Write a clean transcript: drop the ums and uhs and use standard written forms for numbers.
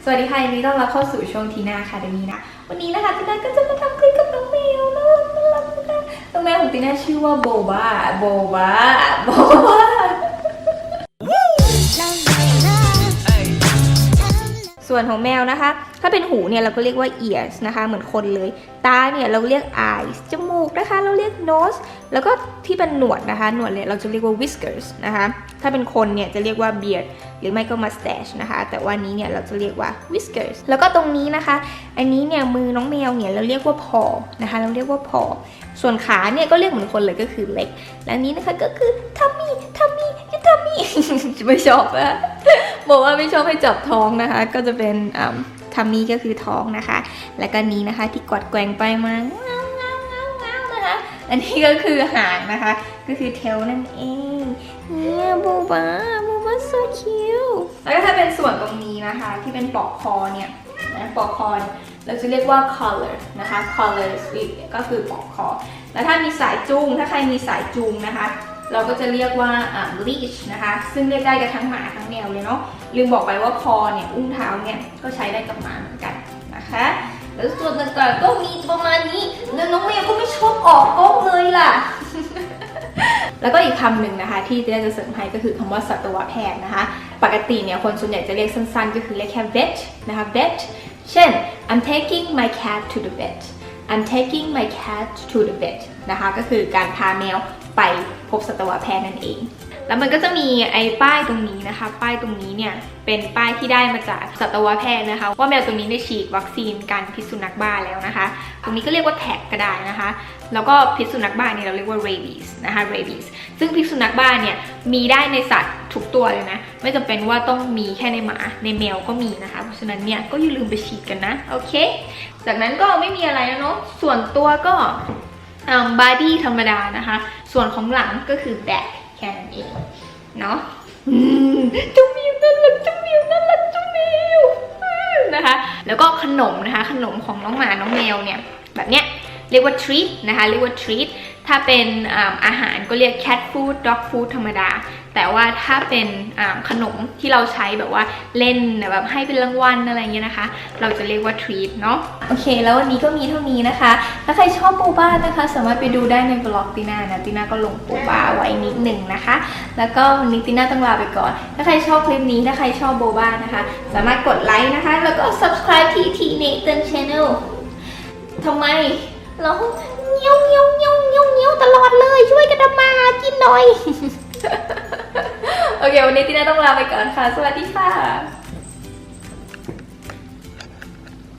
สวัสดีค่ะยินดีต้อนรับเข้าสู่ช่วงทีน่าค่ะเดมี่นะวันนี้นะคะทีน่าก็จะมาทำคลิปกับน้องแมวน่ารักนะคะน้องแมวของทีน่าชื่อว่าโบบาส่วนของแมวนะคะถ้าเป็นหูเนี่ยเราก็เรียกว่า ears นะคะเหมือนคนเลยตาเนี่ยเราเรียก eyes จมูกนะคะเราเรียก nose แล้วก็ที่เป็นหนวดนะคะหนวดเนี่ยเราจะเรียกว่า whiskers นะคะถ้าเป็นคนเนี่ยจะเรียกว่า beard หรือไม่ก็ mustache นะคะแต่ว่านี้เนี่ยเราจะเรียกว่า whiskers แล้วก็ตรงนี้นะคะอันนี้เนี่ยมือน้องแมวเนี่ยเราเรียกว่า paw นะคะเราเรียกว่า paw ส่วนขาเนี่ยก็เรียกเหมือนคนเลยก็คือ leg และนี้นะคะก็คือ tummy ไม่ชอบอะบอกว่าไม่ชอบให้จับท้องนะคะก็จะเป็นทัมมี่ก็คือท้องนะคะและก็นี้นะคะที่กวัดแกว่งไปมาเงานะคะอันนี้ก็คือหางนะคะก็คือ tail นั่นเองเนี่ยโบบา so cute แล้วก็ถ้าเป็นส่วนตรงนี้นะคะที่เป็นปลอกคอเนี่ยนะปลอกคอเราจะเรียกว่า collar นะคะ collar ก็คือปลอกคอแล้วถ้ามีสายจูงถ้าใครมีสายจูงนะคะเราก็จะเรียกว่าleash นะคะซึ่งเรียกได้กับทั้งหมาทั้งแมวเลยเนาะลืมบอกไปว่าคอเนี่ยอุ้งเท้าเนี่ยก็ใช้ได้กับหมาเหมือนกันนะคะแล้วส่วนต่างๆก็มีประมาณนี้แล้วน้องแมวก็ไม่ชอบออกกล้องเลยล่ะ แล้วก็อีกคำหนึ่งนะคะที่จะเสริมให้ก็คือคำว่าสัตวแพทย์นะคะปกติเนี่ยคนส่วนใหญ่จะเรียกสั้นๆก็คือเรียกแค่ vet นะคะ vet เช่น I'm taking my cat to the vet I'm taking my cat to the vet นะคะก็คือการพาแมวไปพบสัตวแพทย์นั่นเองแล้วมันก็จะมีไอ้ป้ายตรงนี้นะคะป้ายตรงนี้เนี่ยเป็นป้ายที่ได้มาจากสัตวแพทย์นะคะว่าแมวตัวนี้ได้ฉีดวัคซีนการพิษสุนัขบ้าแล้วนะคะตรงนี้ก็เรียกว่าแท็กก็ได้นะคะแล้วก็พิษสุนัขบ้าเนี่ยเราเรียกว่า rabies นะคะ rabies ซึ่งพิษสุนัขบ้าเนี่ยมีได้ในสัตว์ทุกตัวเลยนะไม่จำเป็นว่าต้องมีแค่ในหมาในแมวก็มีนะคะเพราะฉะนั้นเนี่ยก็อย่าลืมไปฉีดกันนะโอเคจากนั้นก็ไม่มีอะไรแล้วเนาะส่วนตัวก็body ธรรมดานะคะส่วนของหลังก็คือ back แค่นั้นเองเนาะจุ๊บมิวน่ารักจุ๊บมิวน่ารักจุ๊บมิวนะคะแล้วก็ขนมนะคะขนมของน้องหมาน้องแมวเนี่ยแบบเนี้ยเรียกว่า treat นะคะเรียกว่า treat ถ้าเป็นอาหารก็เรียก cat food dog food ธรรมดาแต่ว่าถ้าเป็นขนมที่เราใช้แบบว่าเล่นแบบให้เป็นรางวัลอะไรเงี้ยนะคะเราจะเรียกว่า treat เนาะโอเคแล้ววันนี้ก็มีเท่านี้นะคะถ้าใครชอบโบบ้านะคะสามารถไปดูได้ในบล็อกตีน่านะตีน่าก็ลงโบบ้าไว้นิดหนึ่งนะคะแล้วก็วันนี้ตีน่าต้องลาไปก่อนถ้าใครชอบคลิปนี้ถ้าใครชอบโบบ้านะคะสามารถกดไลค์นะคะแล้วก็ subscribe ที่ Nathan Channel ทำไมเราเงี้ยวตลอดเลยช่วยกันทำมากินหน่อย โอเควันนี้ตีน่าต้องลาไปก่อนค่ะสวัสดีค่ะ